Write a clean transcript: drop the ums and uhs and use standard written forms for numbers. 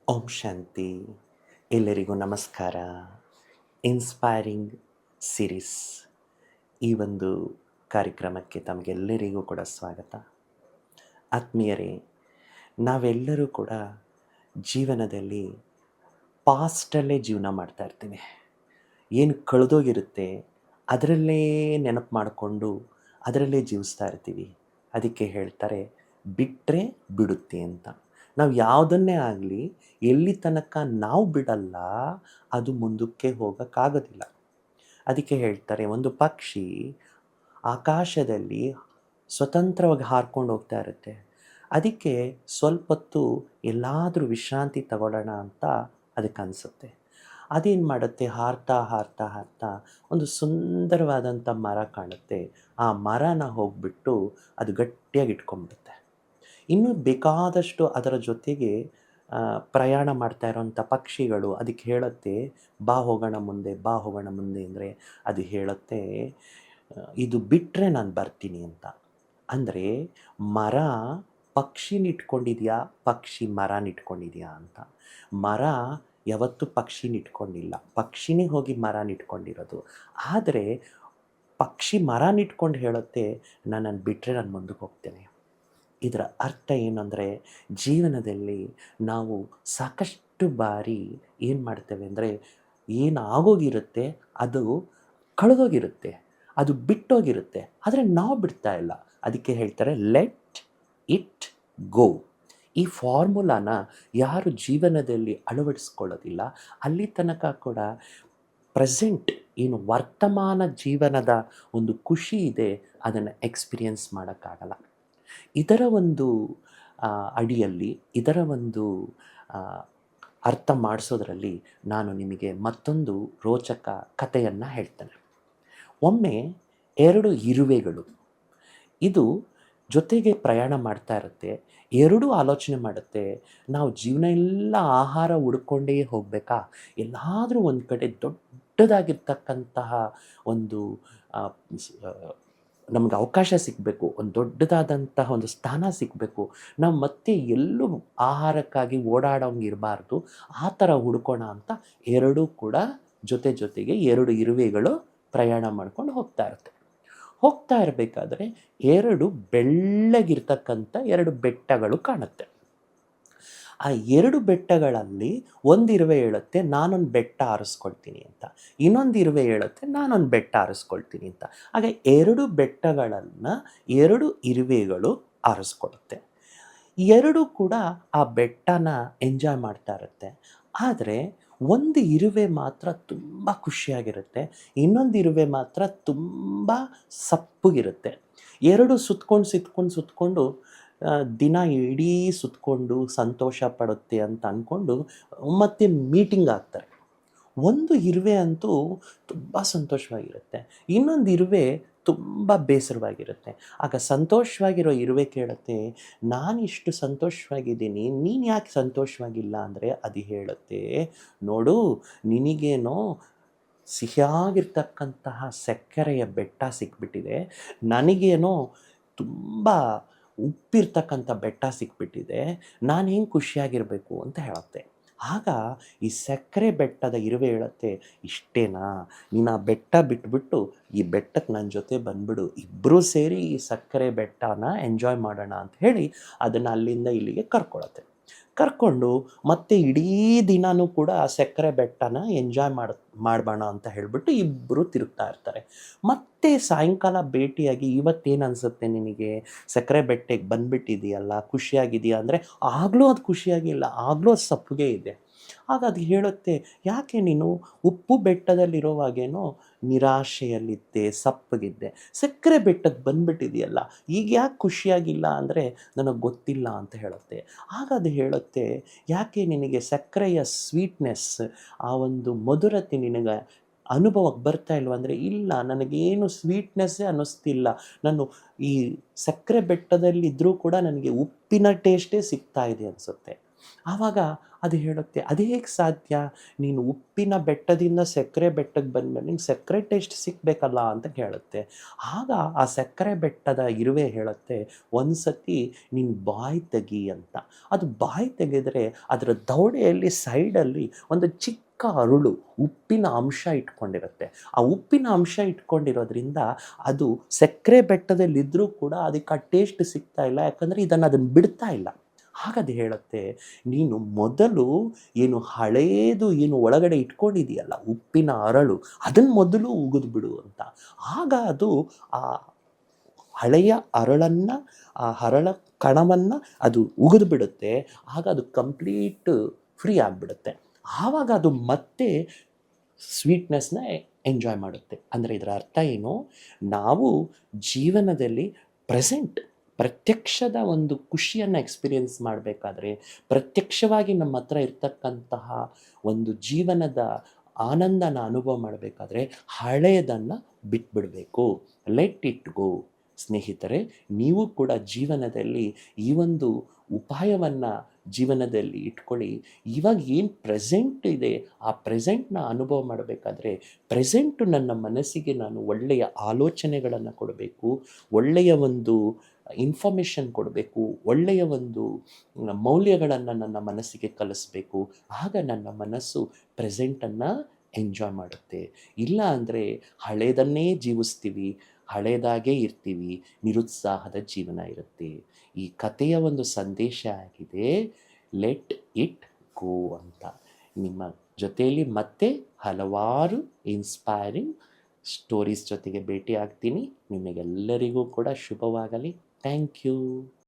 ಓಂ ಶಾಂತಿ. ಎಲ್ಲರಿಗೂ ನಮಸ್ಕಾರ. Inspiring series ಈ ಒಂದು ಕಾರ್ಯಕ್ರಮಕ್ಕೆ ತಮಗೆಲ್ಲರಿಗೂ ಕೂಡ ಸ್ವಾಗತ. ಆತ್ಮೀಯರೇ, ನಾವೆಲ್ಲರೂ ಕೂಡ ಜೀವನದಲ್ಲಿ ಪಾಸ್ಟಲ್ಲೇ ಜೀವನ ಮಾಡ್ತಾ ಇರ್ತೀವಿ. ಏನು ಕಳೆದೋಗಿರುತ್ತೆ ಅದರಲ್ಲೇ ನೆನಪು ಮಾಡಿಕೊಂಡು ಅದರಲ್ಲೇ ಜೀವಿಸ್ತಾ ಇರ್ತೀವಿ. ಅದಕ್ಕೆ ಹೇಳ್ತಾರೆ ಬಿಟ್ಟರೆ ಬಿಡುತ್ತೆ ಅಂತ. ನಾವು ಯಾವುದನ್ನೇ ಆಗಲಿ ಎಲ್ಲಿ ತನಕ ನಾವು ಬಿಡಲ್ಲ ಅದು ಮುಂದಕ್ಕೆ ಹೋಗೋಕ್ಕಾಗೋದಿಲ್ಲ. ಅದಕ್ಕೆ ಹೇಳ್ತಾರೆ ಒಂದು ಪಕ್ಷಿ ಆಕಾಶದಲ್ಲಿ ಸ್ವತಂತ್ರವಾಗಿ ಹಾರ್ಕೊಂಡು ಹೋಗ್ತಾ ಇರುತ್ತೆ. ಅದಕ್ಕೆ ಸ್ವಲ್ಪ ಹೊತ್ತು ಎಲ್ಲಾದರೂ ವಿಶ್ರಾಂತಿ ತಗೊಳ್ಳೋಣ ಅಂತ ಅದಕ್ಕೆ ಅನಿಸುತ್ತೆ. ಅದೇನು ಮಾಡುತ್ತೆ, ಹಾರ್ತಾ ಹಾರ್ತಾ ಹಾರ್ತಾ ಒಂದು ಸುಂದರವಾದಂಥ ಮರ ಕಾಣುತ್ತೆ. ಆ ಮರನ ಹೋಗ್ಬಿಟ್ಟು ಅದು ಗಟ್ಟಿಯಾಗಿ ಇಟ್ಕೊಂಡ್ಬಿಡುತ್ತೆ. ಇನ್ನೂ ಬೇಕಾದಷ್ಟು ಅದರ ಜೊತೆಗೆ ಪ್ರಯಾಣ ಮಾಡ್ತಾ ಇರೋಂಥ ಪಕ್ಷಿಗಳು ಅದಕ್ಕೆ ಹೇಳುತ್ತೆ, ಬಾ ಹೋಗೋಣ ಮುಂದೆ, ಬಾ ಹೋಗೋಣ ಮುಂದೆ ಅಂದರೆ ಅದು ಹೇಳುತ್ತೆ, ಇದು ಬಿಟ್ಟರೆ ನಾನು ಬರ್ತೀನಿ ಅಂತ. ಅಂದರೆ ಮರ ಪಕ್ಷಿನ ಇಟ್ಕೊಂಡಿದೆಯಾ, ಪಕ್ಷಿ ಮರನ ಇಟ್ಕೊಂಡಿದೆಯಾ ಅಂತ. ಮರ ಯಾವತ್ತೂ ಪಕ್ಷಿನ ಇಟ್ಕೊಂಡಿಲ್ಲ, ಪಕ್ಷಿನೇ ಹೋಗಿ ಮರನ ಇಟ್ಕೊಂಡಿರೋದು. ಆದರೆ ಪಕ್ಷಿ ಮರನ ಇಟ್ಕೊಂಡು ಹೇಳುತ್ತೆ, ನನ್ನನ್ನು ಬಿಟ್ಟರೆ ನಾನು ಮುಂದಕ್ಕೆ ಹೋಗ್ತೇನೆ. ಇದರ ಅರ್ಥ ಏನಂದರೆ, ಜೀವನದಲ್ಲಿ ನಾವು ಸಾಕಷ್ಟು ಬಾರಿ ಏನು ಮಾಡ್ತೇವೆ ಅಂದರೆ, ಏನಾಗೋಗಿರುತ್ತೆ ಅದು ಕಳೆದೋಗಿರುತ್ತೆ, ಅದು ಬಿಟ್ಟೋಗಿರುತ್ತೆ, ಆದರೆ ನಾವು ಬಿಡ್ತಾ ಇಲ್ಲ. ಅದಕ್ಕೆ ಹೇಳ್ತಾರೆ ಲೆಟ್ ಇಟ್ ಗೋ. ಈ ಫಾರ್ಮುಲಾನ ಯಾರು ಜೀವನದಲ್ಲಿ ಅಳವಡಿಸ್ಕೊಳ್ಳೋದಿಲ್ಲ ಅಲ್ಲಿ ತನಕ ಕೂಡ ಪ್ರೆಸೆಂಟ್ ಏನು ವರ್ತಮಾನ ಜೀವನದ ಒಂದು ಖುಷಿ ಇದೆ ಅದನ್ನು ಎಕ್ಸ್ಪೀರಿಯನ್ಸ್ ಮಾಡೋಕ್ಕಾಗಲ್ಲ. ಇದರ ಒಂದು ಅಡಿಯಲ್ಲಿ ಇದರ ಒಂದು ಅರ್ಥ ಮಾಡಿಸೋದ್ರಲ್ಲಿ ನಾನು ನಿಮಗೆ ಮತ್ತೊಂದು ರೋಚಕ ಕಥೆಯನ್ನು ಹೇಳ್ತೇನೆ. ಒಮ್ಮೆ 2 ಇರುವೆಗಳು ಇದು ಜೊತೆಗೆ ಪ್ರಯಾಣ ಮಾಡ್ತಾ ಇರುತ್ತೆ. ಎರಡೂ ಆಲೋಚನೆ ಮಾಡುತ್ತೆ, ನಾವು ಜೀವನ ಎಲ್ಲ ಆಹಾರ ಹುಡ್ಕೊಂಡೇ ಹೋಗಬೇಕಾ, ಎಲ್ಲಾದರೂ ಒಂದು ಕಡೆ ದೊಡ್ಡದಾಗಿರ್ತಕ್ಕಂತಹ ಒಂದು ನಮ್ಗೆ ಅವಕಾಶ ಸಿಗಬೇಕು, ಒಂದು ದೊಡ್ಡದಾದಂತಹ ಒಂದು ಸ್ಥಾನ ಸಿಗಬೇಕು, ನಾವು ಮತ್ತೆ ಎಲ್ಲೂ ಆಹಾರಕ್ಕಾಗಿ ಓಡಾಡೋಂಗೆ ಇರಬಾರ್ದು, ಆ ಥರ ಹುಡ್ಕೋಣ ಅಂತ ಎರಡೂ ಕೂಡ ಜೊತೆಗೆ 2 ಇರುವೆಗಳು ಪ್ರಯಾಣ ಮಾಡ್ಕೊಂಡು ಹೋಗ್ತಾ ಇರುತ್ತೆ. ಹೋಗ್ತಾ ಇರಬೇಕಾದ್ರೆ 2 ಬೆಳ್ಳಗಿರ್ತಕ್ಕಂಥ 2 ಬೆಟ್ಟಗಳು ಕಾಣುತ್ತೆ. ಆ 2 ಬೆಟ್ಟಗಳಲ್ಲಿ ಒಂದು ಇರುವೆ ಹೇಳುತ್ತೆ, ನಾನೊಂದು ಬೆಟ್ಟ ಆರಿಸ್ಕೊಳ್ತೀನಿ ಅಂತ. ಇನ್ನೊಂದು ಇರುವೆ ಹೇಳುತ್ತೆ, ನಾನೊಂದು ಬೆಟ್ಟ ಆರಿಸ್ಕೊಳ್ತೀನಿ ಅಂತ. ಹಾಗೆ 2 ಬೆಟ್ಟಗಳನ್ನು 2 ಇರುವೆಗಳು ಆರಿಸ್ಕೊಳುತ್ತೆ. 2 ಕೂಡ ಆ ಬೆಟ್ಟನ ಎಂಜಾಯ್ ಮಾಡ್ತಾ ಇರುತ್ತೆ. ಆದರೆ ಒಂದು ಇರುವೆ ಮಾತ್ರ ತುಂಬ ಖುಷಿಯಾಗಿರುತ್ತೆ, ಇನ್ನೊಂದು ಇರುವೆ ಮಾತ್ರ ತುಂಬ ಸಪ್ಪಗಿರುತ್ತೆ. 2 ಸುತ್ಕೊಂಡು ದಿನ ಇಡೀ ಸುತ್ಕೊಂಡು ಸಂತೋಷ ಪಡುತ್ತೆ ಅಂತ ಅಂದ್ಕೊಂಡು ಮತ್ತೆ ಮೀಟಿಂಗ್ ಆಗ್ತಾರೆ. ಒಂದು ಇರುವೆ ಅಂತೂ ತುಂಬ ಸಂತೋಷವಾಗಿರುತ್ತೆ, ಇನ್ನೊಂದು ಇರುವೆ ತುಂಬ ಬೇಸರವಾಗಿರುತ್ತೆ. ಆಗ ಸಂತೋಷವಾಗಿರೋ ಇರುವೆ ಕೇಳುತ್ತೆ, ನಾನಿಷ್ಟು ಸಂತೋಷವಾಗಿದ್ದೀನಿ, ನೀನು ಯಾಕೆ ಸಂತೋಷವಾಗಿಲ್ಲ ಅಂದರೆ ಅದು ಹೇಳುತ್ತೆ, ನೋಡು ನಿನಗೇನೋ ಸಿಹಿಯಾಗಿರ್ತಕ್ಕಂತಹ ಸಕ್ಕರೆಯ ಬೆಟ್ಟ ಸಿಕ್ಬಿಟ್ಟಿದೆ, ನನಗೇನೋ ತುಂಬ ಉಪ್ಪಿರ್ತಕ್ಕಂಥ ಬೆಟ್ಟ ಸಿಕ್ಬಿಟ್ಟಿದೆ, ನಾನು ಹೆಂಗೆ ಖುಷಿಯಾಗಿರಬೇಕು ಅಂತ ಹೇಳುತ್ತೆ. ಆಗ ಈ ಸಕ್ಕರೆ ಬೆಟ್ಟದ ಇರುವೆ ಹೇಳುತ್ತೆ, ಇಷ್ಟೇನಾ, ನೀನು ಆ ಬೆಟ್ಟ ಬಿಟ್ಬಿಟ್ಟು ಈ ಬೆಟ್ಟಕ್ಕೆ ನನ್ನ ಜೊತೆ ಬಂದ್ಬಿಡು, ಇಬ್ಬರೂ ಸೇರಿ ಈ ಸಕ್ಕರೆ ಬೆಟ್ಟನ ಎಂಜಾಯ್ ಮಾಡೋಣ ಅಂತ ಹೇಳಿ ಅದನ್ನು ಅಲ್ಲಿಂದ ಇಲ್ಲಿಗೆ ಕರ್ಕೊಂಡು ಮತ್ತೆ ಇಡೀ ದಿನವೂ ಕೂಡ ಆ ಸಕ್ಕರೆ ಬೆಟ್ಟನ ಎಂಜಾಯ್ ಮಾಡಬೋಣ ಅಂತ ಹೇಳಿಬಿಟ್ಟು ಇಬ್ಬರು ತಿರುಗ್ತಾ ಇರ್ತಾರೆ. ಮತ್ತೆ ಸಾಯಂಕಾಲ ಭೇಟಿಯಾಗಿ, ಇವತ್ತೇನು ಅನಿಸುತ್ತೆ ನಿನಗೆ, ಸಕ್ಕರೆ ಬೆಟ್ಟಕ್ಕೆ ಬಂದುಬಿಟ್ಟಿದೆಯಲ್ಲ, ಖುಷಿಯಾಗಿದೆಯಾ ಅಂದರೆ ಆಗಲೂ ಅದು ಖುಷಿಯಾಗಿಲ್ಲ, ಆಗಲೂ ಅದು ಸಪ್ಪಗೆ ಇದೆ. ಆಗ ಅದು ಹೇಳುತ್ತೆ, ಯಾಕೆ ನೀನು ಉಪ್ಪು ಬೆಟ್ಟದಲ್ಲಿರೋವಾಗೇನೋ ನಿರಾಶೆಯಲ್ಲಿದ್ದೆ, ಸಪ್ಪಗಿದ್ದೆ, ಸಕ್ಕರೆ ಬೆಟ್ಟಕ್ಕೆ ಬಂದುಬಿಟ್ಟಿದೆಯಲ್ಲ, ಈಗ ಯಾಕೆ ಖುಷಿಯಾಗಿಲ್ಲ ಅಂದರೆ ನನಗೆ ಗೊತ್ತಿಲ್ಲ ಅಂತ ಹೇಳುತ್ತೆ. ಆಗ ಅದು ಹೇಳುತ್ತೆ, ಯಾಕೆ ನಿನಗೆ ಸಕ್ಕರೆಯ ಸ್ವೀಟ್ನೆಸ್, ಆ ಒಂದು ಮಧುರತೆ ನಿನಗೆ ಅನುಭವಕ್ಕೆ ಬರ್ತಾ ಇಲ್ವ ಅಂದರೆ, ಇಲ್ಲ ನನಗೇನು ಸ್ವೀಟ್ನೆಸ್ಸೇ ಅನ್ನಿಸ್ತಿಲ್ಲ, ನಾನು ಈ ಸಕ್ಕರೆ ಬೆಟ್ಟದಲ್ಲಿದ್ದರೂ ಕೂಡ ನನಗೆ ಉಪ್ಪಿನ ಟೇಸ್ಟೇ ಸಿಗ್ತಾ ಇದೆ ಅನಿಸುತ್ತೆ. ಆವಾಗ ಅದು ಹೇಳುತ್ತೆ, ಅದು ಹೇಗೆ ಸಾಧ್ಯ? ನೀನು ಉಪ್ಪಿನ ಬೆಟ್ಟದಿಂದ ಸಕ್ಕರೆ ಬೆಟ್ಟಕ್ಕೆ ಬಂದಮೇಲೆ ನಿಂಗೆ ಸಕ್ಕರೆ ಟೇಸ್ಟ್ ಸಿಕ್ಕಬೇಕಲ್ಲ ಅಂತ ಹೇಳುತ್ತೆ. ಆಗ ಆ ಸಕ್ಕರೆ ಬೆಟ್ಟದ ಇರುವೆ ಹೇಳುತ್ತೆ, ಒಂದು ಸತಿ ನೀನು ಬಾಯಿ ತೆಗಿ ಅಂತ. ಅದು ಬಾಯಿ ತೆಗೆದರೆ ಅದರ ದವಡೆಯಲ್ಲಿ ಸೈಡಲ್ಲಿ ಒಂದು ಚಿಕ್ಕ ಅರುಳು ಉಪ್ಪಿನ ಅಂಶ ಇಟ್ಕೊಂಡಿರುತ್ತೆ. ಆ ಉಪ್ಪಿನ ಅಂಶ ಇಟ್ಕೊಂಡಿರೋದ್ರಿಂದ ಅದು ಸಕ್ಕರೆ ಬೆಟ್ಟದಲ್ಲಿದ್ದರೂ ಕೂಡ ಅದಕ್ಕೆ ಆ ಟೇಸ್ಟ್ ಸಿಗ್ತಾ ಇಲ್ಲ, ಯಾಕಂದರೆ ಅದನ್ನು ಬಿಡ್ತಾ ಇಲ್ಲ. ಹಾಗದು ಹೇಳುತ್ತೆ, ನೀನು ಮೊದಲು ಏನು ಹಳೇದು ಏನು ಒಳಗಡೆ ಇಟ್ಕೊಂಡಿದೆಯಲ್ಲ ಉಪ್ಪಿನ ಅರಳು, ಅದನ್ನು ಮೊದಲು ಉಗಿದು ಬಿಡು ಅಂತ. ಆಗ ಅದು ಆ ಹಳೆಯ ಅರಳನ್ನು, ಆ ಹರಳ ಕಣವನ್ನು ಅದು ಉಗಿದು ಬಿಡುತ್ತೆ. ಆಗ ಅದು ಕಂಪ್ಲೀಟ್ ಫ್ರೀ ಆಗಿಬಿಡುತ್ತೆ. ಆವಾಗ ಅದು ಮತ್ತೆ ಸ್ವೀಟ್ನೆಸ್ನ ಎಂಜಾಯ್ ಮಾಡುತ್ತೆ. ಅಂದರೆ ಇದರ ಅರ್ಥ ಏನು? ನಾವು ಜೀವನದಲ್ಲಿ ಪ್ರತ್ಯಕ್ಷದ ಒಂದು ಖುಷಿಯನ್ನು ಎಕ್ಸ್ಪೀರಿಯೆನ್ಸ್ ಮಾಡಬೇಕಾದ್ರೆ, ಪ್ರತ್ಯಕ್ಷವಾಗಿ ನಮ್ಮ ಹತ್ರ ಇರ್ತಕ್ಕಂತಹ ಒಂದು ಜೀವನದ ಆನಂದನ ಅನುಭವ ಮಾಡಬೇಕಾದ್ರೆ ಹಳೆಯದನ್ನು ಬಿಟ್ಬಿಡಬೇಕು. Let it go. ಸ್ನೇಹಿತರೆ, ನೀವು ಕೂಡ ಜೀವನದಲ್ಲಿ ಈ ಒಂದು ಉಪಾಯವನ್ನು ಜೀವನದಲ್ಲಿ ಇಟ್ಕೊಳ್ಳಿ. ಇವಾಗ ಏನು ಪ್ರೆಸೆಂಟ್ ಇದೆ, ಆ ಪ್ರೆಸೆಂಟ್ನ ಅನುಭವ ಮಾಡಬೇಕಾದ್ರೆ ಪ್ರೆಸೆಂಟು ನನ್ನ ಮನಸ್ಸಿಗೆ ನಾನು ಒಳ್ಳೆಯ ಆಲೋಚನೆಗಳನ್ನು ಕೊಡಬೇಕು, ಒಳ್ಳೆಯ ಒಂದು ಇನ್ಫಾರ್ಮೇಷನ್ ಕೊಡಬೇಕು, ಒಳ್ಳೆಯ ಒಂದು ಮೌಲ್ಯಗಳನ್ನು ನನ್ನ ಮನಸ್ಸಿಗೆ ಕಲಿಸ್ಬೇಕು. ಆಗ ನನ್ನ ಮನಸ್ಸು ಪ್ರೆಸೆಂಟನ್ನು ಎಂಜಾಯ್ ಮಾಡುತ್ತೆ. ಇಲ್ಲ ಅಂದರೆ ಹಳೇದನ್ನೇ ಜೀವಿಸ್ತೀವಿ, ಹಳೇದಾಗೇ ಇರ್ತೀವಿ, ನಿರುತ್ಸಾಹದ ಜೀವನ ಇರುತ್ತೆ. ಈ ಕಥೆಯ ಒಂದು ಸಂದೇಶ ಆಗಿದೆ, ಲೆಟ್ ಇಟ್ ಗೋ ಅಂತ. ನಿಮ್ಮ ಜೊತೆಯಲ್ಲಿ ಮತ್ತೆ ಹಲವಾರು ಇನ್ಸ್ಪೈರಿಂಗ್ ಸ್ಟೋರೀಸ್ ಜೊತೆಗೆ ಭೇಟಿ ಆಗ್ತೀನಿ. ನಿಮಗೆಲ್ಲರಿಗೂ ಕೂಡ ಶುಭವಾಗಲಿ. Thank you.